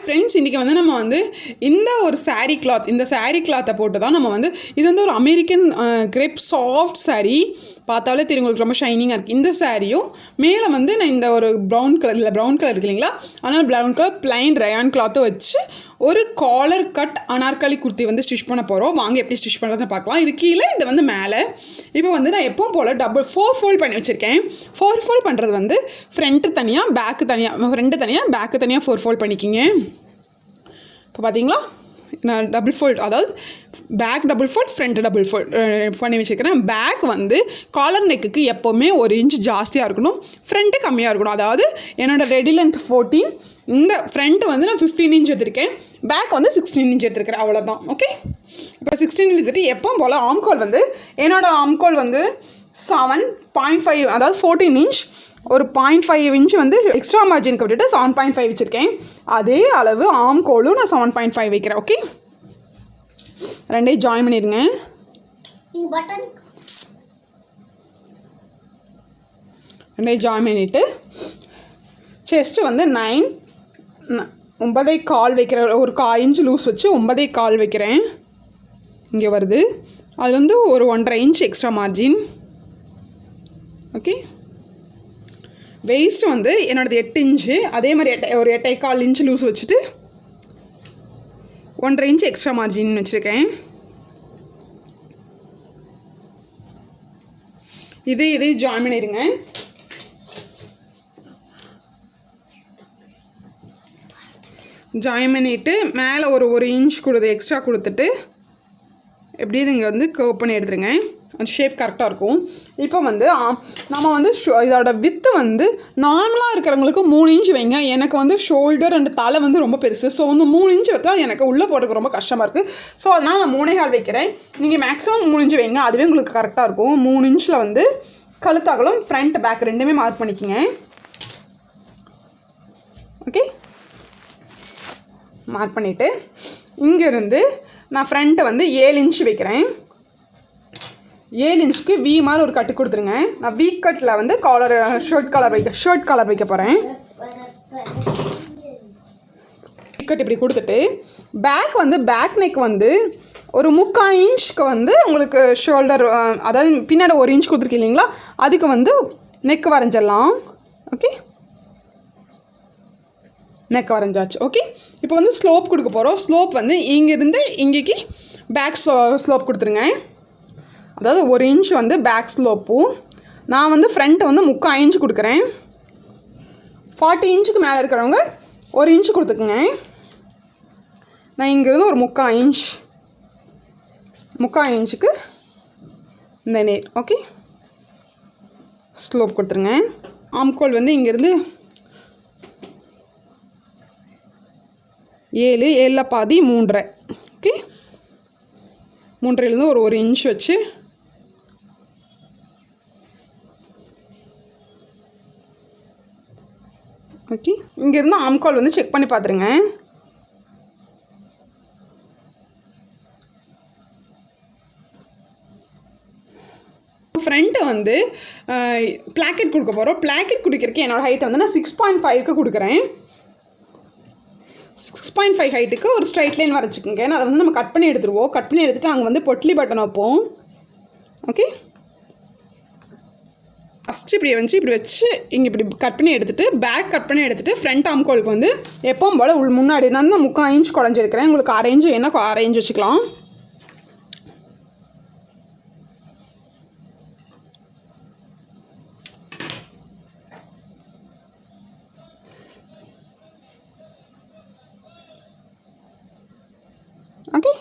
Friends, இன்றைக்கி வந்து நம்ம வந்து இந்த ஒரு சாரீ கிளாத், இந்த சாரீ கிளாத்தை போட்டு தான் நம்ம வந்து இது வந்து ஒரு அமெரிக்கன் கிரேப் சாஃப்ட் சாரீ. பார்த்தாலே தெரியும் உங்களுக்கு ரொம்ப ஷைனிங்காக இருக்குது. இந்த சாரியும் மேலே வந்து நான் இந்த ஒரு ப்ரௌன் கலர் இருக்கு இல்லைங்களா, அதனால் ப்ரௌன் கலர் பிளைன் ரயான் கிளாத்தை வச்சு ஒரு காலர் கட் அனார்கலி குர்த்தி வந்து ஸ்டிச் பண்ண போகிறோம். வாங்க எப்படி ஸ்டிச் பண்ணுறதுன்னு பார்க்கலாம். இது கீழே, இது வந்து மேலே. இப்போ வந்து நான் எப்பவும் போல் 4 ஃபோல்ட் பண்ணி வச்சுருக்கேன். 4 ஃபோல்ட் பண்ணுறது வந்து ஃப்ரண்ட்டு தனியாக, பேக்கு தனியாக, ஃப்ரண்ட்டு தனியாக, பேக்கு தனியாக 4 ஃபோல்ட் பண்ணிக்கிங்க. இப்போ பார்த்தீங்களா, நான் டபுள் ஃபோல்ட், அதாவது back double fold, front double fold பண்ணி வச்சுருக்கிறேன். பேக் வந்து காலர் நெக்குக்கு எப்போவுமே 1 இன்ச் ஜாஸ்தியாக இருக்கணும், ஃப்ரண்ட்டு கம்மியாக இருக்கணும். அதாவது என்னோடய ரெடி லென்த் 14, இந்த ஃப்ரண்ட்டு வந்து நான் 15 இன்ச் எடுத்திருக்கேன், பேக் வந்து 16 இன்ச் எடுத்துருக்கிறேன். அவ்வளோதான். ஓகே, இப்போ 16 இன்ச் எடுத்துட்டு எப்பவும் போல் ஆம்கோல் வந்து என்னோடய ஆம்கோல் வந்து 7.5, அதாவது 14 இன்ச், ஒரு 0.5 இன்ச் வந்து எக்ஸ்ட்ரா மார்ஜினுக்கு விட்டுட்டு 7.5 வச்சுருக்கேன். அதே அளவு ஆம்கோலும் நான் 7.5 வைக்கிறேன். ஓகே, ரெண்டையும் ஜாயின் பண்ணிடுங்க. ரெண்டையும் ஜாயின் பண்ணிவிட்டு செஸ்ட்டு வந்து 9.25 வைக்கிற, ஒரு 1/4 இன்ச் லூஸ் வச்சு 9.25 வைக்கிறேன். இங்கே வருது. அது வந்து ஒரு 1.5 inch extra margin. Okay, waist வந்து என்னோடது 8 இன்ச்சு, அதே மாதிரி ஒரு 8.25 இன்ச் லூஸ் வச்சுட்டு 1.5 இன்ச் எக்ஸ்ட்ரா மார்ஜின் வச்சுருக்கேன். இதையும் ஜாயின் பண்ணிடுங்க. ஜாயின் பண்ணிவிட்டு மேலே ஒரு இன்ச் எக்ஸ்ட்ரா கொடுத்துட்டு எப்படியே நீங்கள் வந்து கர்வ் பண்ணி எடுத்துருங்க. அந்த ஷேப் கரெக்டாக இருக்கும். இப்போ வந்து நம்ம வந்து இதோட வித்து வந்து நார்மலாக இருக்கிறவங்களுக்கு 3 இன்ச் வைங்க. எனக்கு வந்து ஷோல்டர் அண்ட் தலை வந்து ரொம்ப பெருசு. ஸோ வந்து 3 இன்ச் வைத்தா எனக்கு உள்ளே போடுறதுக்கு ரொம்ப கஷ்டமாக இருக்குது. ஸோ அதனால் நான் 3.25 வைக்கிறேன். நீங்கள் மேக்ஸிமம் 3 இன்ச் வைங்க, அதுவே உங்களுக்கு கரெக்டாக இருக்கும். 3 இன்ச்சில் வந்து கழுத்தாகலும் ஃப்ரண்ட் பேக் ரெண்டுமே மார்க் பண்ணிக்கோங்க. ஓகே, மார்க் பண்ணிவிட்டு இங்கேருந்து நான் ஃப்ரண்ட்டை வந்து 7 இன்ச் வைக்கிறேன். 7 இன்ச்சுக்கு வி மாதிரி ஒரு கட்டு கொடுத்துருங்க. நான் வீ கட்டில் வந்து ஷர்ட் காலர் வைக்க போகிறேன். வீ கட் இப்படி கொடுத்துட்டு பேக் நெக் வந்து ஒரு 3/4 இன்ச்சுக்கு வந்து உங்களுக்கு ஷோல்டர், அதாவது பின்னாடி 1 இன்ச் கொடுத்துருக்கீங்க இல்லைங்களா, அதுக்கு வந்து நெக் வரைஞ்சிடலாம். ஓகே, நெக் வரைஞ்சாச்சு. ஓகே, இப்போ வந்து ஸ்லோப் கொடுக்க போகிறோம். ஸ்லோப் வந்து இங்கேருந்து இங்கேக்கு பேக் ஸ்லோப் கொடுத்துருங்க. அதாவது 1 இன்ச் வந்து பேக் ஸ்லோப்பும், நான் வந்து ஃப்ரண்ட்டை வந்து 3/4 இன்ச் கொடுக்குறேன். 40 இன்ச்சுக்கு மேலே இருக்கிறவங்க 1 இன்ச் கொடுத்துக்குங்க. நான் இங்கேருந்து ஒரு 3/4 இன்ச்சுக்கு இந்த நேர். ஓகே, ஸ்லோப் கொடுத்துருங்க. ஆம்கோல் வந்து இங்கேருந்து 7 பாதி 3.5. ஓகே, 3.5லேருந்து ஒரு இன்ச் வச்சு ஓகே, இங்கேருந்து ஆம்கால் வந்து செக் பண்ணி பார்த்துருங்க. ஃப்ரண்ட்டு வந்து பிளாக்கெட் கொடுக்க போகிறோம். பிளாக்கெட் கொடுக்கறதுக்கு என்னோடய ஹைட்டை வந்து நான் 6.5க்கு கொடுக்குறேன். 6.5 ஹைட்டுக்கு ஒரு ஸ்ட்ரைட் லைன் வரைச்சிக்கோங்க. அதை வந்து நம்ம கட் பண்ணி எடுத்துருவோம். கட் பண்ணி எடுத்துகிட்டு அங்கே வந்து பொட்லி பட்டன் வைப்போம். ஓகே, ஃபஸ்ட்டு இப்படி வச்சு இங்கே இப்படி கட் பண்ணி எடுத்துகிட்டு, பேக் கட் பண்ணி எடுத்துகிட்டு ஃப்ரண்ட் ஆம்கோலுக்கு வந்து எப்பவும் போல் முன்னாடி நான் 3/4 இன்ச் குறைஞ்சிருக்கிறேன். உங்களுக்கு 1/2 இன்ச் வேணால் 1/2 இன்ச் வச்சுக்கலாம். ஓகே,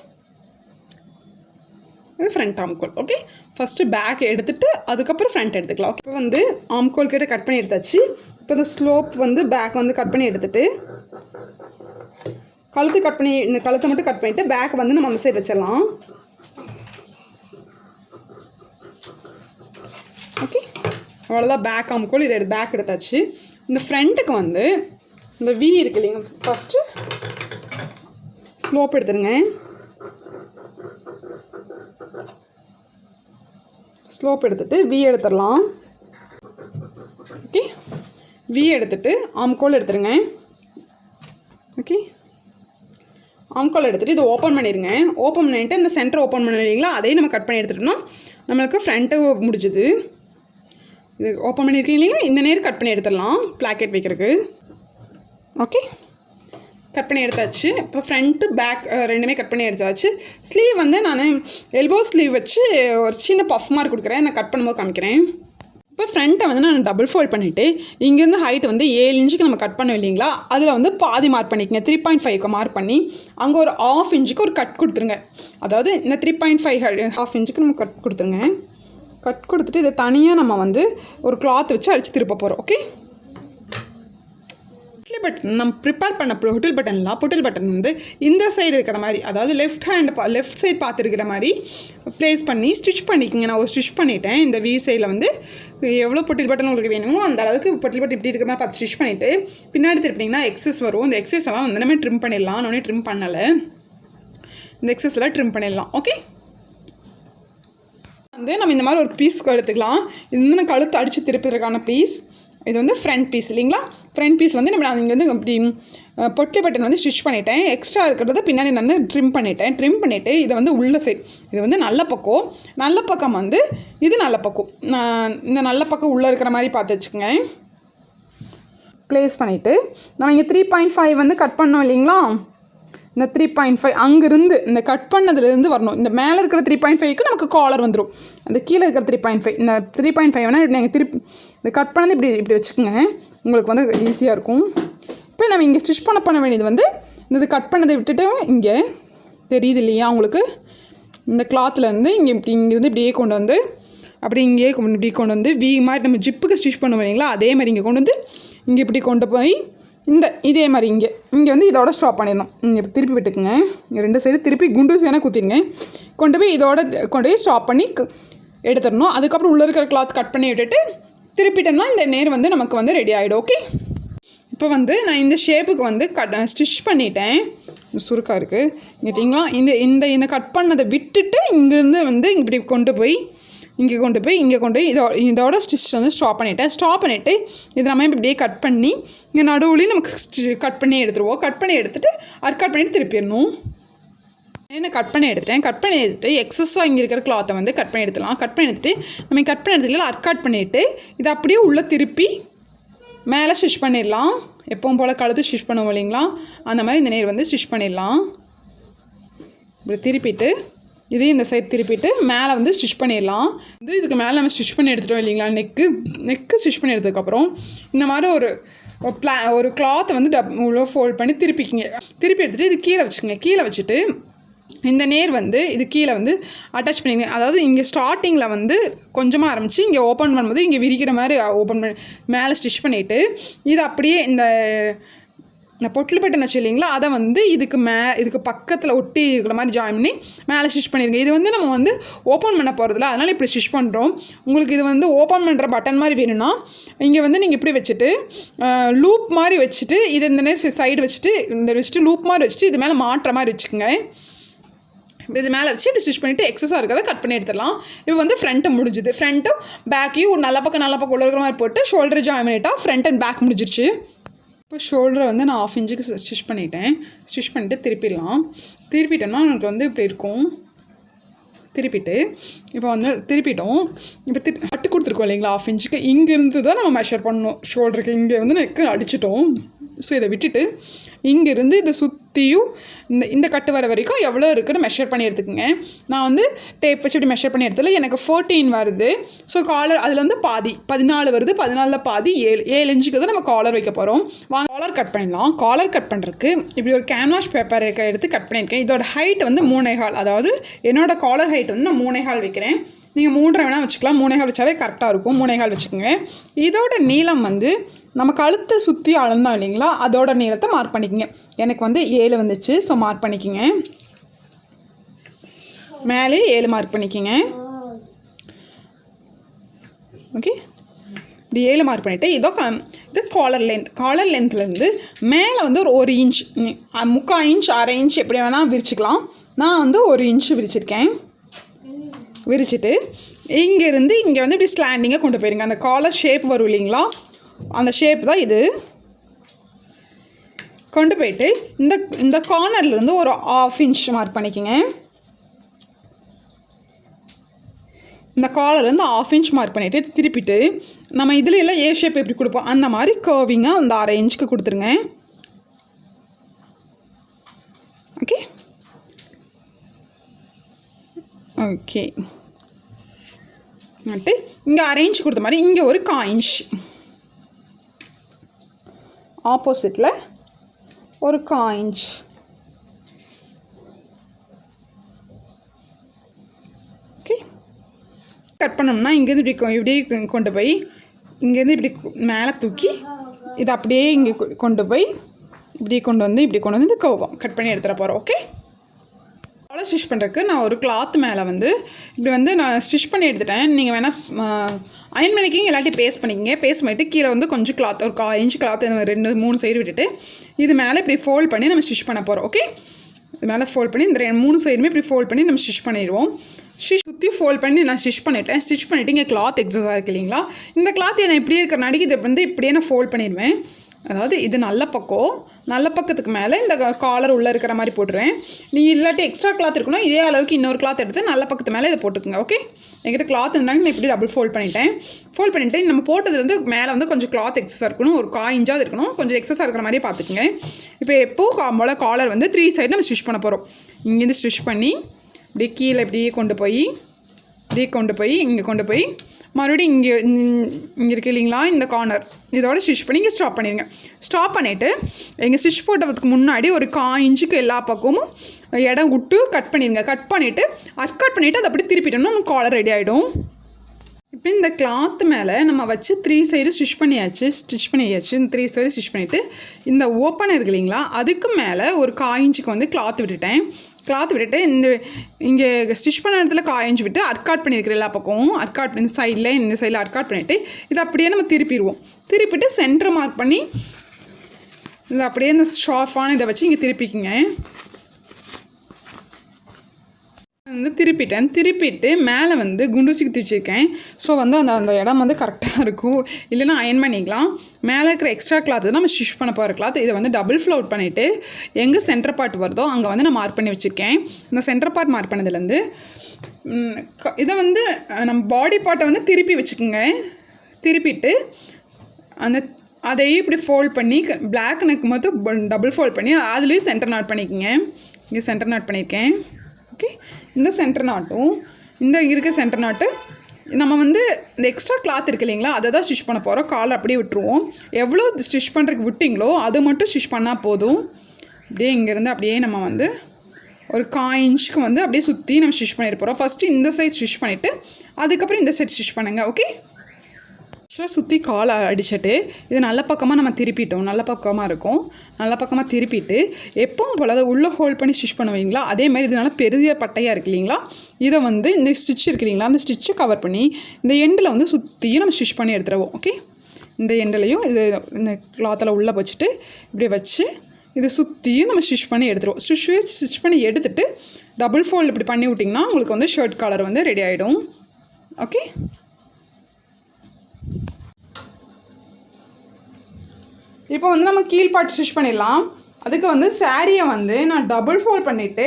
இது ஃப்ரண்ட் ஆம்கோல். ஓகே, ஃபஸ்ட்டு பேக் எடுத்துகிட்டு அதுக்கப்புறம் ஃப்ரண்ட் எடுத்துக்கலாம். ஓகே, இப்போ வந்து ஆம்கோல் கிட்ட கட் பண்ணி எடுத்தாச்சு. இப்போ இந்த ஸ்லோப் வந்து பேக் வந்து கட் பண்ணி எடுத்துகிட்டு இந்த கழுத்தை மட்டும் கட் பண்ணிவிட்டு பேக் வந்து நம்ம அந்த சைடு வச்சிடலாம். ஓகே, அவ்வளோதான் பேக் ஆம்கோல். இதை பேக் எடுத்தாச்சு. இந்த ஃப்ரண்ட்டுக்கு வந்து இந்த வி இருக்கு இல்லைங்க, ஃபஸ்ட்டு ஸ்லோப் எடுத்துருங்க. ஸ்லோப் எடுத்துகிட்டு வி எடுத்துடலாம். ஓகே, வி எடுத்துகிட்டு ஆம்கோல் எடுத்துருங்க. ஓகே, ஆம்கால் எடுத்துகிட்டு இதை ஓப்பன் பண்ணிடுங்க. ஓப்பன் பண்ணிவிட்டு இந்த சென்டர் ஓப்பன் பண்ணிங்களா, அதையும் நம்ம கட் பண்ணி எடுத்துட்டோம்னா நம்மளுக்கு ஃப்ரண்ட்டு முடிஞ்சுது. இது ஓப்பன் பண்ணியிருக்கீங்க இல்லைங்களா, இந்த நேரம் கட் பண்ணி எடுத்துடலாம் பிளாக்கெட் வைக்கிறதுக்கு. ஓகே, கட் பண்ணி எடுத்தாச்சு. இப்போ ஃப்ரண்ட்டு பேக் ரெண்டுமே கட் பண்ணி எடுத்தாச்சு. ஸ்லீவ் வந்து நான் எல்போ ஸ்லீவ் வச்சு ஒரு சின்ன பஃப் மார்க் கொடுக்குறேன், நான் கட் பண்ணும்போது காமிக்கிறேன். இப்போ ஃப்ரண்ட்டை வந்து நான் டபுள் ஃபோல்ட் பண்ணிவிட்டு இங்கேருந்து ஹைட் வந்து 7 இன்ச்சுக்கு நம்ம கட் பண்ணோம் இல்லைங்களா, அதில் வந்து பாதி மார்க் பண்ணிக்கங்க. 3.5க்கு மார்க் பண்ணி அங்கே ஒரு 1/2 இன்ச்சுக்கு ஒரு கட் கொடுத்துருங்க. அதாவது இந்த 3.5 1/2 இன்ச்சுக்கு நம்ம கட் கொடுத்துருங்க. கட் கொடுத்துட்டு இதை தனியாக நம்ம வந்து ஒரு கிளாத் வச்சு அடித்து திருப்ப போகிறோம். ஓகே, பட்டன் நம்ம ப்ரிப்பேர் பண்ண பொட்டில் பட்டன் வந்து இந்த சைடு இருக்கிற மாதிரி, அதாவது லெஃப்ட் சைடு பார்த்துருக்கிற மாதிரி ப்ளேஸ் பண்ணி ஸ்டிச் பண்ணிக்கோங்க. நான் ஒரு ஸ்டிச் பண்ணிவிட்டேன். இந்த வி சைடில் வந்து எவ்வளோ பொட்டில் பட்டன் உங்களுக்கு வேணுமோ அந்த அளவுக்கு பொட்டில் பட்டன் இப்படி இருக்கிற மாதிரி பார்த்து ஸ்டிச் பண்ணிவிட்டு பின்னாடி திருப்பிட்டிங்கன்னா எக்ஸஸ் வரும். இந்த எக்ஸஸ் எல்லாம் வந்து நம்ம ட்ரிம் பண்ணிடலாம். நான் ட்ரிம் பண்ணலை, இந்த எக்ஸஸ் எல்லாம் ட்ரிம் பண்ணிடலாம். ஓகே, வந்து நம்ம இந்த மாதிரி ஒரு பீஸ் எடுத்துக்கலாம். இது வந்து நான் கழுத்து அடித்து திருப்பதற்கான பீஸ். இது வந்து ஃப்ரண்ட் பீஸ் இல்லைங்களா. ஃப்ரண்ட் பீஸ் வந்து நான் இங்கே வந்து இப்படி பொட்டில் பட்டன் வந்து ஸ்டிச் பண்ணிட்டேன். எக்ஸ்ட்ரா இருக்கிறத பின்னாடி நான் ட்ரிம் பண்ணிவிட்டு இதை வந்து உள்ள சைடு, இது வந்து நல்ல பக்கம் வந்து இது நல்ல பக்கம். இந்த நல்ல பக்கம் உள்ளே இருக்கிற மாதிரி பார்த்து வச்சுக்கோங்க. ப்ளேஸ் பண்ணிவிட்டு நம்ம இங்கே 3.5 வந்து கட் பண்ணோம் இல்லைங்களா, இந்த 3.5 அங்கேருந்து இந்த கட் பண்ணதுலேருந்து வரணும். இந்த மேலே இருக்கிற 3.5க்கு நமக்கு காலர் வந்துடும். அந்த கீழே இருக்கிற 3.5, இந்த 3.5 வேணால் நீங்கள் திருப்பி இந்த கட் பண்ணது இப்படி வச்சுக்கோங்க, உங்களுக்கு வந்து ஈஸியாக இருக்கும். இப்போ நம்ம இங்கே ஸ்டிச் பண்ண வேண்டியது வந்து இந்த கட் பண்ணதை விட்டுட்டு இங்கே தெரியுது இல்லையா உங்களுக்கு, இந்த கிளாத்லேருந்து இங்கேருந்து இப்படியே கொண்டு வந்து இப்படி கொண்டு வந்து வி மாதிரி நம்ம ஜிப்புக்கு ஸ்டிச் பண்ணுவோம் இல்லைங்களா, அதே மாதிரி இங்கே கொண்டு வந்து இங்கே இப்படி கொண்டு போய் இதே மாதிரி இங்கே வந்து இதோட ஸ்டாப் பண்ணிடணும். இங்கே திருப்பி விட்டுக்குங்க. இங்கே 2 சைடு திருப்பி குண்டு சேனா குத்திடுங்க. கொண்டு போய் இதோட கொண்டு போய் ஸ்டாப் பண்ணி எடுத்துடணும். அதுக்கப்புறம் உள்ளே இருக்கிற கிளாத் கட் பண்ணி விட்டுட்டு திருப்பிட்டோம்னா இந்த நேர் வந்து நமக்கு வந்து ரெடி ஆகிடும். ஓகே, இப்போ வந்து நான் இந்த ஷேப்புக்கு வந்து ஸ்டிச் பண்ணிட்டேன். சுருக்காக இருக்குது கேட்டிங்களா. இந்த கட் பண்ணதை விட்டுட்டு இங்கேருந்து வந்து இப்படி கொண்டு போய் இதோட ஸ்டிச் வந்து ஸ்டாப் பண்ணிவிட்டு இதை நம்ம இப்படியே கட் பண்ணி இங்கே நடுவுலையும் நமக்கு கட் பண்ணி எடுத்துருவோம். கட் பண்ணி எடுத்துகிட்டு கட் பண்ணிவிட்டு திருப்பிடணும். என்ன கட் பண்ணி எடுத்துட்டு எக்ஸஸாக இங்கே இருக்கிற கிளாத்தை வந்து கட் பண்ணி எடுத்துடலாம். கட் பண்ணி எடுத்துகிட்டு நம்ம கட் பண்ணி எடுத்துக்கலாம். கட் பண்ணிவிட்டு இதை அப்படியே உள்ளே திருப்பி மேலே ஸ்டிச் பண்ணிடலாம். எப்பவும் போல் கழுத்து ஸ்டிச் பண்ணுவோம் இல்லைங்களா, அந்த மாதிரி இந்த நேர் வந்து ஸ்டிச் பண்ணிடலாம். இப்படி திருப்பிட்டு இதையும் இந்த சைடு திருப்பிட்டு மேலே வந்து ஸ்டிச் பண்ணிடலாம். இதுக்கு மேலே நம்ம ஸ்டிச் பண்ணி எடுத்துட்டோம் இல்லைங்களா, நெக்கு ஸ்டிச் பண்ணி எடுத்ததுக்கப்புறம் இந்த மாதிரி ஒரு கிளாத்தை வந்து உள்ள ஃபோல்ட் பண்ணி திருப்பி எடுத்துகிட்டு இது கீழே வச்சுட்டு இந்த நேர் வந்து இது கீழே வந்து அட்டாச் பண்ணிங்க. அதாவது இங்கே ஸ்டார்டிங்கில் வந்து கொஞ்சமாக ஆரம்பித்து இங்கே ஓப்பன் பண்ணும்போது இங்கே விரிக்கிற மாதிரி ஓப்பன் பண்ணி மேலே ஸ்டிச் பண்ணிவிட்டு இது அப்படியே இந்த பொட்டில் பட்டன் வச்சு இல்லைங்களா, அதை வந்து இதுக்கு பக்கத்தில் ஒட்டி இருக்கிற மாதிரி ஜாயின் பண்ணி மேலே ஸ்டிச் பண்ணிடுங்க. இது வந்து நம்ம வந்து ஓப்பன் பண்ண போகிறதில்ல, அதனால் இப்படி ஸ்டிச் பண்ணுறோம். உங்களுக்கு இது வந்து ஓப்பன் பண்ணுற பட்டன் மாதிரி வேணும்னா இங்கே வந்து நீங்கள் இப்படி வச்சுட்டு லூப் மாதிரி வச்சுட்டு இந்த நேரம் சைடு வச்சுட்டு லூப் மாதிரி வச்சுட்டு இது மேலே மாட்டுற மாதிரி வச்சுக்கோங்க. இது மேலே வச்சு இப்படி ஸ்டிச் பண்ணிவிட்டு எக்ஸஸாக இருக்கிறத கட் பண்ணி எடுத்துடலாம். இப்போ வந்து ஃப்ரண்ட்டு முடிஞ்சுது. ஃப்ரண்ட்டும் பேக்கையும் ஒரு நல்ல பக்கம் உள்ள இருக்கிற மாதிரி போட்டு ஷோல்டர் ஜாயின் பண்ணிட்டா ஃப்ரண்ட் அண்ட் பேக் முடிஞ்சிருச்சு. இப்போ ஷோல்டரை வந்து நான் 1/2 இன்ச்சுக்கு ஸ்டிச் பண்ணிவிட்டு திருப்பிட்டோம்னா எனக்கு வந்து இப்படி இருக்கும். இப்போ வந்து திருப்பிட்டோம். இப்போ கட்டு கொடுத்துருக்கோம் இல்லைங்களா 1/2 இன்ச்சுக்கு, இங்கேருந்து தான் நம்ம மெஷர் பண்ணணும். ஷோல்டருக்கு இங்கே வந்து நெக்கு அடிச்சிட்டோம். ஸோ இதை விட்டுட்டு இங்கேருந்து இதை சுற்றியும் இந்த கட்டு வர வரைக்கும் எவ்வளோ இருக்குன்னு மெஷர் பண்ணி எடுத்துக்கோங்க. நான் வந்து டேப் வச்சு இப்படி மெஷர் பண்ணி எடுத்ததில் எனக்கு 14 வருது. ஸோ காலர் அதில் வந்து பாதி 14 வருது. 14 பாதி 7 இன்ச்சுக்கு தான் நம்ம காலர் வைக்க போகிறோம். வாங்க காலர் கட் பண்ணிடலாம். காலர் கட் பண்ணுறதுக்கு இப்படி ஒரு கேன்வாஸ் பேப்பர் எடுத்து கட் பண்ணியிருக்கேன். இதோட ஹைட் வந்து 3.25. அதாவது என்னோட காலர் ஹைட் வந்து நான் 3.25 வைக்கிறேன். நீங்கள் 3.5 வேணால் வச்சுக்கலாம். 3.25 வச்சாலே கரெக்டாக இருக்கும். 3.25 வச்சுக்கோங்க. இதோட நீளம் வந்து நம்ம கழுத்தை சுற்றி அளந்தோம் இல்லைங்களா, அதோட நீளத்தை மார்க் பண்ணிக்கோங்க. எனக்கு வந்து 7 வந்துச்சு. ஸோ மார்க் பண்ணிக்கோங்க. மேலே 7 மார்க் பண்ணிக்கோங்க. ஓகே, இது 7 மார்க் பண்ணிவிட்டு இது காலர் லென்த்லேருந்து மேலே வந்து ஒரு 1 இன்ச் 3/4 இன்ச் 1/2 இன்ச் எப்படி வேணால் விரிச்சிக்கலாம். நான் வந்து 1 இன்ச் விரிச்சிருக்கேன். விரிச்சிட்டு இங்கேருந்து இங்கே வந்து இப்படி ஸ்லாண்டிங்காக கொண்டு போயிருங்க. அந்த காலர் ஷேப் வரும் இல்லைங்களா, அந்த ஷேப் தான் இது. கொண்டு போயிட்டு இந்த கார்னர்லேருந்து ஒரு 1/2 இன்ச் மார்க் பண்ணிக்கோங்க. இந்த காலர்லேருந்து 1/2 இன்ச் மார்க் பண்ணிவிட்டு திருப்பிட்டு நம்ம இதில் எல்லாம் ஏ ஷேப் எப்படி கொடுப்போம் அந்த மாதிரி கர்விங்காக அந்த 1/2 இன்ச்சுக்கு கொடுத்துருங்க. ஓகே ஓகே நட்டு இங்கே 1/2 இன்ச் கொடுத்த மாதிரி இங்கே ஒரு 1/4 இன்ச் ஆப்போசிட்டில் ஒரு 1/4 இன்ச். கட் பண்ணோம்னா இங்கேருந்து இப்படி கொண்டு போய் இங்கேருந்து இப்படி மேலே தூக்கி இதை அப்படியே இங்கே கொண்டு போய் இப்படி கொண்டு வந்து இந்த கர்வம் கட் பண்ணி எடுத்துகிட்டு போகிறோம். ஓகே, அவ்வளோ ஸ்டிச் பண்ணுறதுக்கு நான் ஒரு கிளாத் மேலே வந்து இப்படி வந்து நான் ஸ்டிச் பண்ணி எடுத்துட்டேன். நீங்கள் வேணால் அயன் பண்ணிக்கிங்க, எல்லாத்தையும் பேஸ்ட் பண்ணிக்கிங்க. பேஸ்ட் பண்ணிவிட்டு கீழே வந்து கொஞ்சம் கிளாத் ஒரு 1/4 இன்ச் கிளாத் 2-3 சைடு விட்டுட்டு இது மேலே இப்படி ஃபோல்ட் பண்ணி நம்ம ஸ்டிச் பண்ண போகிறோம். ஓகே, இது மேலே ஃபோல்ட் பண்ணி இந்த 3 சைடுமே இப்படி ஃபோல்ட் பண்ணி நம்ம ஸ்டிச் பண்ணிடுவோம். சுற்றி ஃபோல்ட் பண்ணி நான் ஸ்டிச் பண்ணிவிட்டு இங்கே கிளாத் எக்ஸஸாக இருக்குது இல்லைங்களா, இந்த கிளாத் நான் இப்படியே இருக்கிறனாடிக்கு இதை வந்து இப்படியே நான் ஃபோல்ட் பண்ணிடுவேன். அதாவது இது நல்ல பக்கத்துக்கு மேலே இந்த காலர் உள்ளே இருக்கிற மாதிரி போட்டுருவேன். நீங்கள் இல்லாட்டி எக்ஸ்ட்ரா கிளாத் இருக்குன்னா இதே அளவுக்கு இன்னொரு கிளாத் எடுத்து நல்ல பக்கத்து மேலே இதை போட்டுக்குங்க. ஓகே, என்கிட்ட கிளாத் இருந்தாலும் நான் இப்படி டபுள் ஃபோல்ட் பண்ணிவிட்டு நம்ம போட்டதுலேருந்து மேலே வந்து கொஞ்சம் கிளாத் எக்ஸஸாக இருக்கணும், ஒரு 1/4 இன்ச்சாவது இருக்கணும், கொஞ்சம் எக்ஸஸாக இருக்கிற மாதிரி பார்த்துக்குங்க. இப்போ எப்போது காலர் வந்து 3 சைடு நம்ம ஸ்டிச் பண்ண போகிறோம். இங்கேருந்து ஸ்டிச் பண்ணி இப்படியே கீழே இப்படியே கொண்டு போய் இங்கே கொண்டு போய் மறுபடியும் இங்கே இருக்குது இல்லைங்களா, இந்த கார்னர் இதோட ஸ்டிச் பண்ணி இங்கே ஸ்டாப் பண்ணிடுங்க. ஸ்டாப் பண்ணிவிட்டு எங்கள் ஸ்டிச் போட்டதுக்கு முன்னாடி ஒரு 1/4 இன்ச்சுக்கு எல்லா பக்கமும் இடம் விட்டு கட் பண்ணிடுங்க. கட் பண்ணிவிட்டு அதை அப்படி திருப்பிட்டோம்னா நம்ம காலர் ரெடி ஆகிடும். இப்போ இந்த கிளாத் மேலே நம்ம வச்சு 3 சைடு ஸ்டிச் பண்ணியாச்சு. இந்த 3 சைடு ஸ்டிச் பண்ணிவிட்டு இந்த ஓப்பன் இருக்கு இல்லைங்களா, அதுக்கு மேலே ஒரு 1/4 இன்ச்சுக்கு வந்து கிளாத் விட்டுட்டு இங்கே ஸ்டிச் பண்ண இடத்துல 1/4 இன்ச் விட்டு அர்க்காட் பண்ணியிருக்கிற எல்லா பக்கமும் இந்த சைடில் அர்க்காட் பண்ணிவிட்டு இதை அப்படியே நம்ம திருப்பிட்டு சென்டர் மார்க் பண்ணி இதை அப்படியே இந்த ஷார்ப்பான இதை வச்சு இங்கே திருப்பிக்குங்க. வந்து திருப்பிட்டு மேலே வந்து குண்டூசி குத்தி வச்சுருக்கேன். ஸோ வந்து அந்த இடம் வந்து கரெக்டாக இருக்கும், இல்லைன்னா அயன் பண்ணிக்கலாம். மேலே இருக்கிற எக்ஸ்ட்ரா கிளாத் தான் நம்ம ஸ்டிச் பண்ண போகிற கிளாத். இதை வந்து டபுள் ஃப்ளோட் பண்ணிவிட்டு எங்கே சென்டர் பார்ட் வருதோ அங்கே வந்து நான் மார்க் பண்ணி வச்சுருக்கேன். இந்த சென்டர் பார்ட் மார்க் பண்ணதுலேருந்து இதை வந்து நம்ம பாடி பார்ட்டை வந்து திருப்பி வச்சுக்கோங்க. திருப்பிட்டு அதையும் இப்படி ஃபோல்ட் பண்ணி பிளாக் நெக் மட்டும் டபுள் ஃபோல்ட் பண்ணி அதுலேயும் சென்டர் நாட் பண்ணிக்கோங்க. இங்கே சென்டர் நாட் பண்ணியிருக்கேன். ஓகே, இந்த சென்டர் நாட்டும் இருக்க சென்டர் நாட்டு நம்ம வந்து இந்த எக்ஸ்ட்ரா கிளாத் இருக்குது இல்லைங்களா, அதை தான் ஸ்டிச் பண்ண போகிறோம். காலை அப்படியே விட்டுருவோம். எவ்வளோ ஸ்டிச் பண்ணுறதுக்கு விட்டிங்களோ அது மட்டும் ஸ்டிச் பண்ணால் போதும். அப்படியே இங்கேருந்து அப்படியே நம்ம வந்து ஒரு 1/4 இன்ச்சுக்கு வந்து அப்படியே சுற்றி நம்ம ஸ்டிச் பண்ணிட்டு போகிறோம். ஃபஸ்ட்டு இந்த சைட் ஸ்டிச் பண்ணிவிட்டு அதுக்கப்புறம் இந்த சைட் ஸ்டிச் பண்ணுங்கள். ஓகே, சுற்றி காலை அடிச்சுட்டு இது நல்ல பக்கமாக நம்ம திருப்பிட்டோம். நல்ல பக்கமாக இருக்கும். நல்ல பக்கமாக திருப்பிட்டு எப்பவும் போல் அதை உள்ளே ஹோல்ட் பண்ணி ஸ்டிச் பண்ணுவீங்களா, அதே மாதிரி இதனால பெரிய பட்டையாக இருக்கு இல்லைங்களா, இதை வந்து இந்த ஸ்டிச் இருக்கு இல்லைங்களா, அந்த ஸ்டிச்சை கவர் பண்ணி இந்த எண்டில் வந்து சுற்றியும் நம்ம ஸ்டிச் பண்ணி எடுத்துருவோம். ஓகே, இந்த எண்டிலையும் இது இந்த கிளாத்தில் உள்ளே வச்சுட்டு இப்படி வச்சு இதை சுற்றியும் நம்ம ஸ்டிச் பண்ணி எடுத்துருவோம். ஸ்டிச் பண்ணி எடுத்துகிட்டு டபுள் ஃபோல்டு இப்படி பண்ணி விட்டிங்கன்னா உங்களுக்கு வந்து ஷர்ட் காலர் வந்து ரெடி ஆகிடும். ஓகே, இப்போ வந்து நம்ம கீழ் பார்ட் ஸ்டிச் பண்ணிடலாம். அதுக்கு வந்து சாரியை வந்து நான் டபுள் ஃபோல்ட் பண்ணிவிட்டு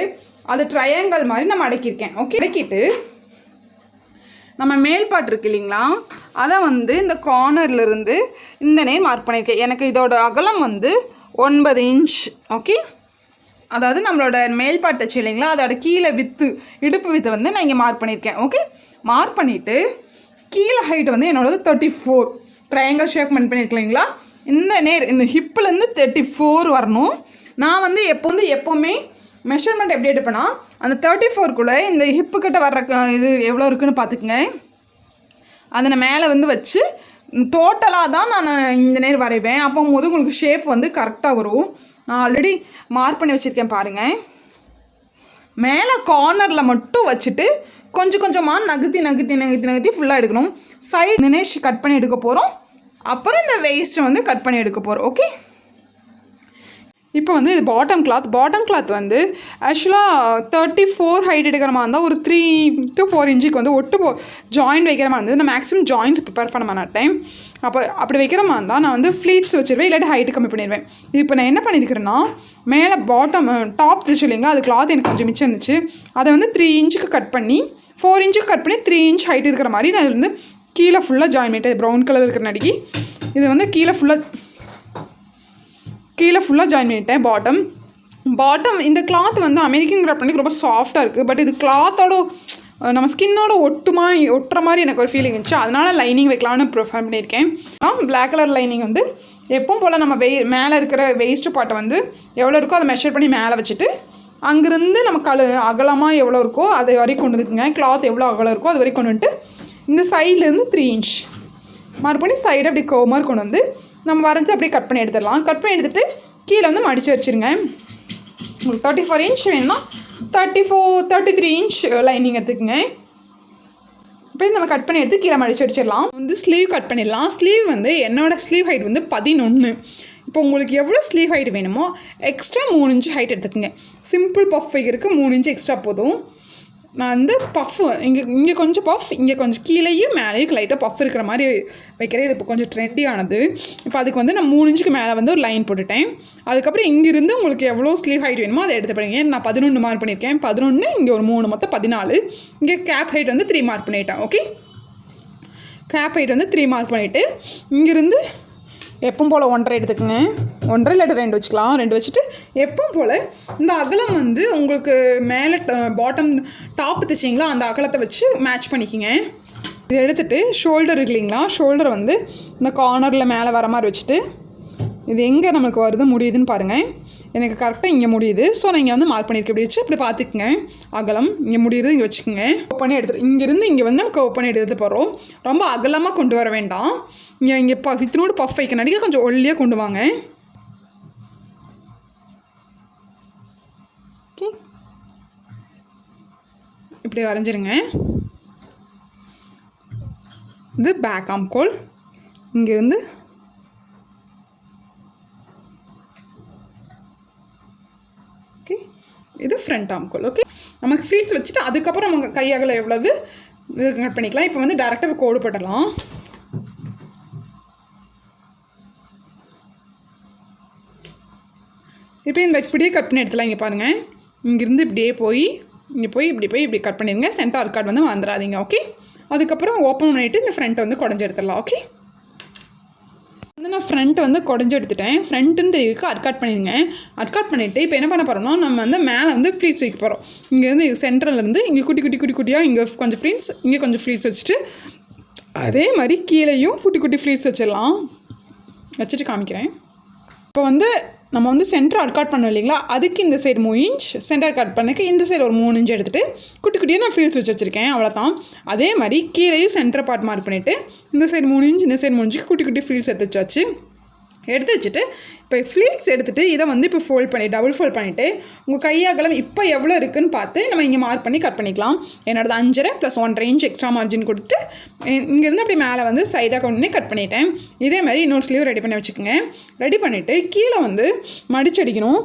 அது ட்ரையாங்கிள் மாதிரி நம்ம அடக்கியிருக்கேன். ஓகே, அடக்கிட்டு நம்ம மேல் பார்ட் இருக்கு இல்லைங்களா, அதை வந்து இந்த கார்னர்லேருந்து இந்த நேர் மார்க் பண்ணியிருக்கேன். எனக்கு இதோட அகலம் வந்து 9 இன்ச். ஓகே, அதாவது நம்மளோட மேல் பார்ட் வச்சு இல்லைங்களா, அதோட கீழே இடுப்பு வித்து வந்து நான் இங்கே மார்க் பண்ணியிருக்கேன். ஓகே, மார்க் பண்ணிவிட்டு கீழே ஹைட் வந்து என்னோடது 34 ட்ரையாங்கிள் ஷேப் பண்ணியிருக்கீங்களா, இந்த ஹிப்பிலேருந்து 34 வரணும். நான் வந்து எப்போவுமே மெஷர்மெண்ட் எப்படி எடுப்பேன்னா அந்த 34க்குள்ளே இந்த ஹிப்புக்கிட்ட வர்ற இது எவ்வளோ இருக்குதுன்னு பார்த்துக்குங்க. அதை நான் மேலே வந்து வச்சு டோட்டலாக தான் நான் இந்த நேர் வரைவேன். அப்போ போது உங்களுக்கு ஷேப் வந்து கரெக்டாக வரும். நான் ஆல்ரெடி மார்க் பண்ணி வச்சுருக்கேன் பாருங்கள். மேலே கார்னரில் மட்டும் வச்சுட்டு கொஞ்சம் கொஞ்சமாக நகர்த்தி ஃபுல்லாக எடுக்கணும். சைடு நினைஷ் கட் பண்ணி எடுக்க போகிறோம். அப்புறம் இந்த வேஸ்ட்டை வந்து கட் பண்ணி எடுக்க போகிறோம். ஓகே, இப்போ வந்து இது பாட்டம் கிளாத் வந்து ஆக்சுவலாக 34 ஹைட் எடுக்கிற மாதிரி இருந்தால் ஒரு 3 to 4 இன்ச்சுக்கு வந்து ஜாயின் வைக்கிற மாதிரி இருந்தது. நான் மேக்ஸிமம் ஜாயின்ஸ் ப்ரிப்பேர் பண்ண மாட்டேன். அப்படி வைக்கிற மாதிரி இருந்தால் நான் வந்து ஃப்ளீட்ஸ் வச்சுருவேன், இல்லாட்டி ஹைட்டு கம்மி பண்ணிடுவேன். இப்போ நான் என்ன பண்ணியிருக்கிறேன்னா, மேலே டாப் தைச்சு இல்லைங்களா, அது கிளாத் எனக்கு கொஞ்சம் மிச்சம் இருந்துச்சு. அதை வந்து 3 இன்ச்சுக்கு கட் பண்ணி 4 இன்ச்சுக்கு கட் பண்ணி 3 இன்ச் ஹைட் இருக்கிற மாதிரி நான் இது வந்து கீழே ஃபுல்லாக ஜாயின் பண்ணிட்டேன். ப்ரௌன் கலர் இருக்கிற நடிகை இது வந்து கீழே ஃபுல்லாக ஜாயின் பண்ணிட்டேன். பாட்டம் இந்த கிளாத் வந்து அமெரிக்கன் கிராஃப்ட் பண்ணி ரொம்ப சாஃப்டாக இருக்குது. பட் இது கிளாத்தோட நம்ம ஸ்கின்னோட ஒட்டுற மாதிரி எனக்கு ஒரு ஃபீலிங் இருந்துச்சு. அதனால் லைனிங் வைக்கலான்னு ப்ரிஃபர் பண்ணியிருக்கேன். பிளாக் கலர் லைனிங் வந்து எப்பவும் போல் நம்ம மேலே இருக்கிற வேஸ்ட்டு பாட்டை வந்து எவ்வளோ இருக்கோ அதை மெஷர் பண்ணி மேலே வச்சுட்டு அங்கேருந்து நம்ம அகலமாக எவ்வளோ இருக்கோ அது வரைக்கும் கொண்டு வந்துக்குங்க. கிளாத் எவ்வளோ அகலம் இருக்கோ அது வரைக்கும் கொண்டு வந்துட்டு இந்த சைட்லேருந்து 3 இன்ச் மார்க் பண்ணி சைடு அப்படி கர்வ் மாதிரி கொண்டு வந்து நம்ம வரைஞ்சி அப்படியே கட் பண்ணி எடுத்துடலாம். கட் பண்ணி எடுத்துகிட்டு கீழே வந்து மடித்து வச்சுருங்க. உங்களுக்கு 34 இன்ச் வேணும்னா 33 இன்ச் லைனிங் எடுத்துக்கோங்க. இப்படி நம்ம கட் பண்ணி எடுத்து கீழே மடித்து வச்சிடலாம். வந்து ஸ்லீவ் கட் பண்ணிடலாம். ஸ்லீவ் வந்து என்னோடய ஸ்லீவ் ஹைட் வந்து 11. இப்போ உங்களுக்கு எவ்வளோ ஸ்லீவ் ஹைட் வேணுமோ எக்ஸ்ட்ரா 3 இன்ச் ஹைட் எடுத்துக்கோங்க. சிம்பிள் பஃப் வைக்கிறதுக்கு 3 இன்ச் எக்ஸ்ட்ரா போதும். நான் வந்து பஃப் இங்கே கொஞ்சம் பஃப், இங்கே கொஞ்சம் கீழேயும் மேலேயும் லைட்டாக பஃப் இருக்கிற மாதிரி வைக்கிறேன். இது இப்போ கொஞ்சம் ட்ரெண்டியானது. இப்போ அதுக்கு வந்து நான் 3 இன்ச்சுக்கு மேலே வந்து ஒரு லைன் போட்டுட்டேன். அதுக்கப்புறம் இங்கேருந்து உங்களுக்கு எவ்வளோ ஸ்லீவ் ஹைட் வேணுமோ அதை எடுத்து படிங்க. நான் 11 மார்க் பண்ணியிருக்கேன். 11, இங்கே ஒரு 3, மொத்தம் 14. இங்கே கேப் ஹைட் வந்து 3 மார்க் பண்ணிட்டேன். ஓகே, கேப் ஹைட் வந்து 3 மார்க் பண்ணிவிட்டு இங்கேருந்து எப்பவும் போல் 1.5 எடுத்துக்கோங்க. 1.5 இல்லாட்டி 2 வச்சுக்கலாம். 2 வச்சுட்டு எப்பவும் போல் இந்த அகலம் வந்து உங்களுக்கு மேலே டாப் தைச்சிங்களா அந்த அகலத்தை வச்சு மேட்ச் பண்ணிக்கோங்க. இது எடுத்துகிட்டு ஷோல்டர் இருக்கு இல்லைங்களா, ஷோல்டரை வந்து இந்த கார்னரில் மேலே வர மாதிரி வச்சுட்டு இது எங்கே நமக்கு வருது முடியுதுன்னு பாருங்கள். எனக்கு கரெக்டாக இங்கே முடியுது. ஸோ நான் இங்கே வந்து மார்க் பண்ணியிருக்கேன். இப்படி வச்சு இப்படி பார்த்துக்குங்க. அகலம் இங்கே முடியுது, இங்கே வச்சுக்கோங்க. கர்வ் பண்ணி எடுத்துகிட்டு இங்கேருந்து இங்கே வந்து நம்ம கர்வ் பண்ணி எடுத்து போகிறோம். ரொம்ப அகலமாக கொண்டு வர வேண்டாம். இங்கே இத்தினோடு பஃப் வைக்க நடிக்க கொஞ்சம் ஒல்லியாக கொண்டு வாங்க. ஓகே, இப்படி வரைஞ்சிருங்க. இது பேக் ஆம்கோல், இங்கேருந்து ஓகே, இது ஃப்ரண்ட் ஆம்கோல். ஓகே, நமக்கு ஃப்ளீட்ஸ் வச்சுட்டு அதுக்கப்புறம் நம்ம கையகல எவ்வளவு கட் பண்ணிக்கலாம். இப்போ வந்து டேரெக்டாக கோடு போட்டலாம். இப்போ இந்த இப்படியே கட் பண்ணி எடுத்துலாம். இங்கே பாருங்கள், இங்கேருந்து இப்படியே போய் இப்படி கட் பண்ணிடுங்க. சென்டர் கார்டு வந்து வந்துடாதீங்க. ஓகே, அதுக்கப்புறம் ஓப்பன் பண்ணிவிட்டு இந்த ஃப்ரண்ட்டை வந்து குடஞ்சி எடுத்துடலாம். ஓகே, வந்து நான் ஃப்ரண்ட்டை வந்து குடஞ்சி எடுத்துட்டேன். ஃப்ரண்ட்டுன்னு தெரியுது அர்காட் பண்ணிடுங்க. அர்காட் பண்ணிவிட்டு இப்போ என்ன பண்ண போகிறோம்னா, நம்ம வந்து மேலே வந்து ஃப்ளீட்ஸ் வைக்க போகிறோம். இங்கேருந்து சென்ட்ரல்லேருந்து இங்கே குட்டியாக இங்கே கொஞ்சம் ஃப்ளீட்ஸ், இங்கே கொஞ்சம் ஃப்ளீட்ஸ் வச்சுட்டு அதே மாதிரி கீழேயும் குட்டி ஃப்ளீட்ஸ் வச்சிடலாம். வச்சுட்டு காமிக்கிறேன். இப்போ வந்து நம்ம வந்து சென்டர் அர்காட் பண்ணோம் இல்லைங்களா, அதுக்கு இந்த சைடு 3 இன்ச் சென்டர் கட் பண்ணிக்க இந்த சைடு ஒரு 3 இன்ச் எடுத்துகிட்டு குட்டியாக நான் ஃப்ளீட்ஸ் வச்சுருக்கேன். அவ்வளோதான். அதே மாதிரி கீழேயும் சென்டர் பார்ட் மார்க் பண்ணிவிட்டு இந்த சைடு 3 இன்ச் இந்த சைடு 3 இன்ச்சுக்கு குட்டி ஃப்ளீட்ஸ் எடுத்து வச்சுட்டு இப்போ ஃப்ளீட்ஸ் எடுத்துகிட்டு இதை வந்து இப்போ டபுள் ஃபோல்ட் பண்ணிவிட்டு உங்கள் கையகலம் இப்போ எவ்வளோ இருக்குதுன்னு பார்த்து நம்ம இங்கே மார்க் பண்ணி கட் பண்ணிக்கலாம். என்னோடது 5.5 + 1.5 இன்ச் எக்ஸ்ட்ரா மார்ஜின் கொடுத்து இங்கேருந்து அப்படி மேலே வந்து சைடாக கொண்டு கட் பண்ணிட்டேன். இதே மாதிரி இன்னொரு ஸ்லீவ் ரெடி பண்ணி வச்சுக்கோங்க. ரெடி பண்ணிவிட்டு கீழே வந்து மடிச்சடிக்கணும்.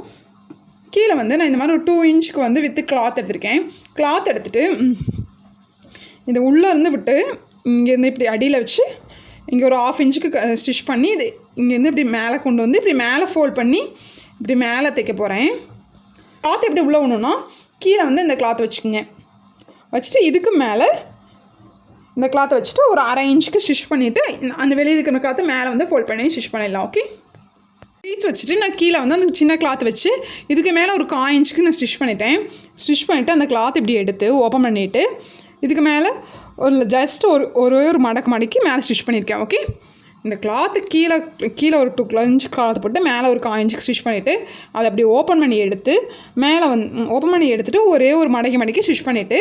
கீழே வந்து நான் இந்த மாதிரி ஒரு 2 இன்ச்சுக்கு வந்து வித்து கிளாத் எடுத்திருக்கேன். கிளாத் எடுத்துகிட்டு இது உள்ளே இருந்து விட்டு இங்கேருந்து இப்படி அடியில் வச்சு இங்கே ஒரு 1/2 இன்ச்சுக்கு ஸ்டிச் பண்ணி இது இங்கேருந்து இப்படி மேலே கொண்டு வந்து இப்படி மேலே ஃபோல்ட் பண்ணி இப்படி மேலே தைக்க போகிறேன். கிளாத் எப்படி உள்ளே ஒன்றுனா கீழே வந்து இந்த கிளாத் வச்சுக்கோங்க. வச்சுட்டு இதுக்கு மேலே இந்த கிளாத்தை வச்சுட்டு ஒரு 1/2 இன்ச்சுக்கு ஸ்டிச் பண்ணிவிட்டு அந்த வெளியே இருக்கிற கிளாத்தை மேலே வந்து ஃபோல்ட் பண்ணி ஸ்டிச் பண்ணிடலாம். ஓகே, ஸ்டிச் வச்சுட்டு நான் கீழே வந்து அந்த சின்ன கிளாத் வச்சு இதுக்கு மேலே ஒரு 1/4 இன்ச்சுக்கு நான் ஸ்டிச் பண்ணிவிட்டு அந்த கிளாத் இப்படி எடுத்து ஓப்பன் பண்ணிவிட்டு இதுக்கு மேலே ஜஸ்ட் ஒரு மடக்கி மேலே ஸ்டிச் பண்ணியிருக்கேன். ஓகே, இந்த கிளாத்து கீழே ஒரு 2 இன்ச் கிளாத் போட்டு மேலே ஒரு 1/4 இன்ச்சுக்கு ஸ்டிச் பண்ணிவிட்டு அதை அப்படி ஓப்பன் பண்ணி எடுத்து மேலே ஓப்பன் பண்ணி எடுத்துகிட்டு ஒரே ஒரு மடக்கி ஸ்டிச் பண்ணிவிட்டு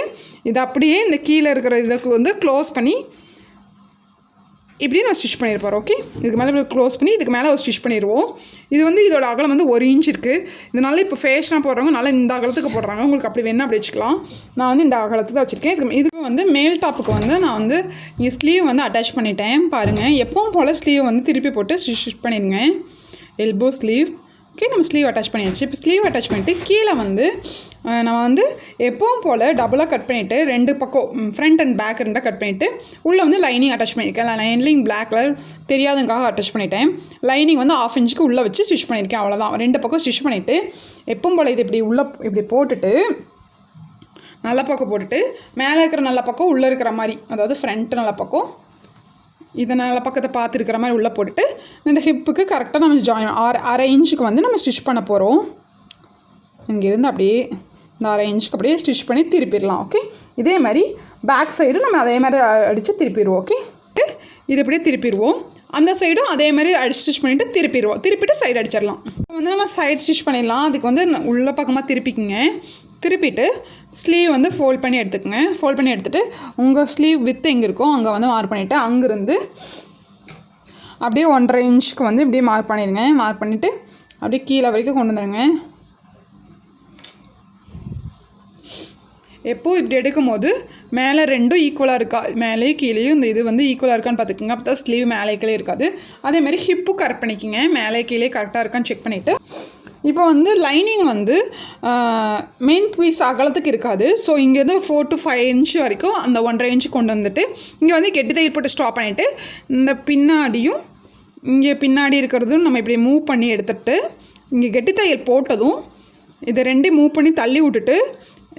இதை அப்படியே இந்த கீழே இருக்கிற இதுக்கு வந்து க்ளோஸ் பண்ணி இப்படியே நான் ஸ்டிச் பண்ணியிருப்போம். ஓகே, இதுக்கு மேலே க்ளோஸ் பண்ணி இதுக்கு மேலே ஒரு ஸ்டிச் பண்ணிடுவோம். இது வந்து இதோட அகலம் வந்து 1 இன்ச் இருக்குது. இதனால இப்போ ஃபேஷனாக போடுறவங்க நல்லா இந்த அகலத்துக்கு போடுறாங்க. உங்களுக்கு அப்படி வேணால் அப்படி வச்சுக்கலாம். நான் வந்து இந்த அகலத்துக்கு தான் வச்சுருக்கேன். இதுக்கு வந்து மேல் டாப்புக்கு வந்து நான் வந்து இங்கே ஸ்லீவ் வந்து அட்டாச் பண்ணிட்டேன். பாருங்கள், எப்பவும் போல் ஸ்லீவ் வந்து திருப்பி போட்டு ஸ்டிச் பண்ணிடுங்க. Elbow sleeve. ஓகே, நம்ம ஸ்லீவ் அட்டாச் பண்ணியாச்சு. இப்போ ஸ்லீவ் அட்டாச் பண்ணிவிட்டு கீழே வந்து நம்ம வந்து எப்பவும் போல் டபுளாக கட் பண்ணிவிட்டு 2 பக்கம் ஃப்ரண்ட் அண்ட் பேக் ரெண்டாக கட் பண்ணிவிட்டு உள்ளே வந்து லைனிங் அட்டாச் பண்ணியிருக்கேன். லைனிங் பிளாக் கலர் தெரியாததுக்காக அட்டாச் பண்ணிட்டேன். லைனிங் வந்து 1/2 இன்ச்சுக்கு உள்ளே வச்சு ஸ்டிச் பண்ணியிருக்கேன். அவ்வளோதான். 2 பக்கம் ஸ்டிச் பண்ணிவிட்டு எப்பவும் போல் இது இப்படி போட்டுட்டு நல்ல பக்கம் போட்டுட்டு மேலே இருக்கிற நல்ல பக்கம் உள்ளே இருக்கிற மாதிரி, அதாவது ஃப்ரண்ட்டு நல்ல பக்கம் இதை நல்ல பக்கத்தை பார்த்துருக்கிற மாதிரி உள்ளே போட்டுட்டு இந்த ஹிப்புக்கு கரெக்டாக நம்ம ஜாயின் 1/2 இன்ச்சுக்கு வந்து நம்ம ஸ்டிச் பண்ண போகிறோம். இங்கேருந்து அப்படியே இந்த 1/2 இன்ச்சுக்கு அப்படியே ஸ்டிச் பண்ணி திருப்பிடலாம். ஓகே, இதே மாதிரி பேக் சைடும் நம்ம அதே மாதிரி அடித்து திருப்பிடுவோம். ஓகே, இது அப்படியே திருப்பிடுவோம். அந்த சைடும் அதே மாதிரி ஸ்டிச் பண்ணிவிட்டு திருப்பிட்டு சைடு அடிச்சிடலாம். வந்து நம்ம சைடு ஸ்டிச் பண்ணிடலாம். அதுக்கு வந்து உள்ள பக்கமாக திருப்பிக்குங்க. திருப்பிட்டு ஸ்லீவ் வந்து ஃபோல்ட் பண்ணி எடுத்துக்கோங்க. ஃபோல்ட் பண்ணி எடுத்துகிட்டு உங்கள் ஸ்லீவ் வித்து எங்கே இருக்கோ அங்கே வந்து மார்க் பண்ணிவிட்டு அங்கேருந்து அப்படியே 1/2 இன்ச்சுக்கு வந்து இப்படியே மார்க் பண்ணிடுங்க. மார்க் பண்ணிவிட்டு அப்படியே கீழே வரைக்கும் கொண்டு வந்துடுங்க. எப்போது இப்படி எடுக்கும் போது மேலே 2 ஈக்குவலாக இருக்கா, மேலேயும் கீழேயும் இந்த இது வந்து ஈக்குவலாக இருக்கான்னு பார்த்துக்குங்க. அப்போ தான் ஸ்லீவ் மேலே கீழே இருக்காது. அதேமாதிரி ஹிப்பும் கரெக்ட் பண்ணிக்கோங்க. மேலே கீழே கரெக்டாக இருக்கான்னு செக் பண்ணிவிட்டு இப்போ வந்து லைனிங் வந்து மெயின் பீஸ் அகலத்துக்கு இருக்காது. ஸோ இங்கேருந்து 4 to 5 இன்ச்சு வரைக்கும் அந்த 1/2 இன்ச்சு கொண்டு வந்துட்டு இங்கே வந்து கெட்டி தையல் போட்டு ஸ்டாப் பண்ணிவிட்டு இந்த பின்னாடியும் இங்கே பின்னாடி இருக்கிறதும் நம்ம இப்படி மூவ் பண்ணி எடுத்துகிட்டு இங்கே கெட்டி தையல் போட்டதும் இதை 2 மூவ் பண்ணி தள்ளி விட்டுட்டு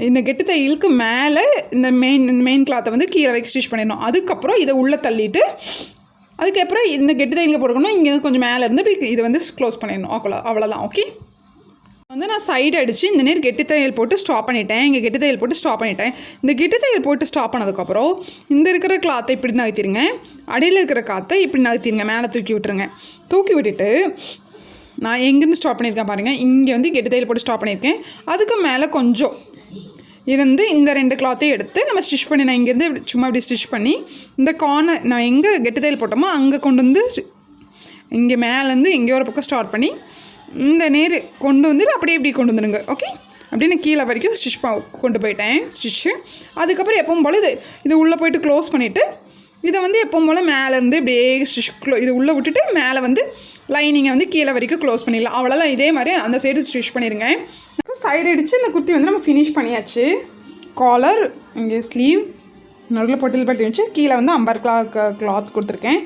இந்த கெட்டி தையலுக்கு மேலே இந்த மெயின் கிளாத்தை வந்து கீழே வைக்க ஸ்டிச் பண்ணிடணும். அதுக்கப்புறம் இதை உள்ளே தள்ளிட்டு அதுக்கப்புறம் இந்த கெட்டி தையலுக்கு போட்டுக்கணும். இங்கே கொஞ்சம் மேலே இருந்து இப்படி இதை வந்து க்ளோஸ் பண்ணிடணும். அவ்வளோதான். ஓகே, வந்து நான் சைடு அடித்து இந்த நேரம் கெட்டி தையல் போட்டு ஸ்டாப் பண்ணிட்டேன். இங்கே கெட்டி தையல் போட்டு ஸ்டாப் பண்ணிட்டேன். இந்த கெட்டி தையல் போட்டு ஸ்டாப் பண்ணதுக்கப்புறம் இந்த இருக்கிற கிளாத்தை இப்படி நகர்த்திடுங்க. அடியில் இருக்கிற காற்றை இப்படி நகர்த்திடுங்க. மேலே தூக்கி விட்டுருங்க. தூக்கி விட்டுட்டு நான் எங்கேருந்து ஸ்டாப் பண்ணியிருக்கேன் பாருங்கள். இங்கே வந்து கெட்டி தையல் போட்டு ஸ்டாப் பண்ணியிருக்கேன். அதுக்கு மேலே கொஞ்சம் இது வந்து இந்த 2 கிளாத்தையும் எடுத்து நம்ம ஸ்டிச் பண்ணி நான் இங்கேருந்து சும்மா இப்படி ஸ்டிச் பண்ணி இந்த கார்னர் நான் எங்கே கெட்டி தையல் போட்டோமோ அங்கே கொண்டு வந்து இங்கே மேலேருந்து எங்கேயோ ஒரு பக்கம் ஸ்டார்ட் பண்ணி இந்த நேர் கொண்டு வந்துட்டு அப்படியே இப்படி கொண்டு வந்துடுங்க. ஓகே, அப்படின்னு கீழே வரைக்கும் ஸ்டிச் கொண்டு போயிட்டேன் ஸ்டிச்சு. அதுக்கப்புறம் எப்பவும் போல் இது உள்ளே போய்ட்டு க்ளோஸ் பண்ணிவிட்டு இதை வந்து எப்பவும் போல் மேலேருந்து இப்படியே ஸ்டிச் இது உள்ளே விட்டுட்டு மேலே வந்து லைனிங்கை வந்து கீழே வரைக்கும் க்ளோஸ் பண்ணிடலாம். அவ்வளோதான். இதே மாதிரி அந்த சைடு ஸ்டிச் பண்ணிடுங்க. சைடு அடித்து இந்த குர்த்தி வந்து நம்ம ஃபினிஷ் பண்ணியாச்சு. காலர், இங்கே ஸ்லீவ், நடுவில் பொட்டில் பட்டி வச்சு கீழே வந்து அம்பர் கிளாத் கொடுத்துருக்கேன்.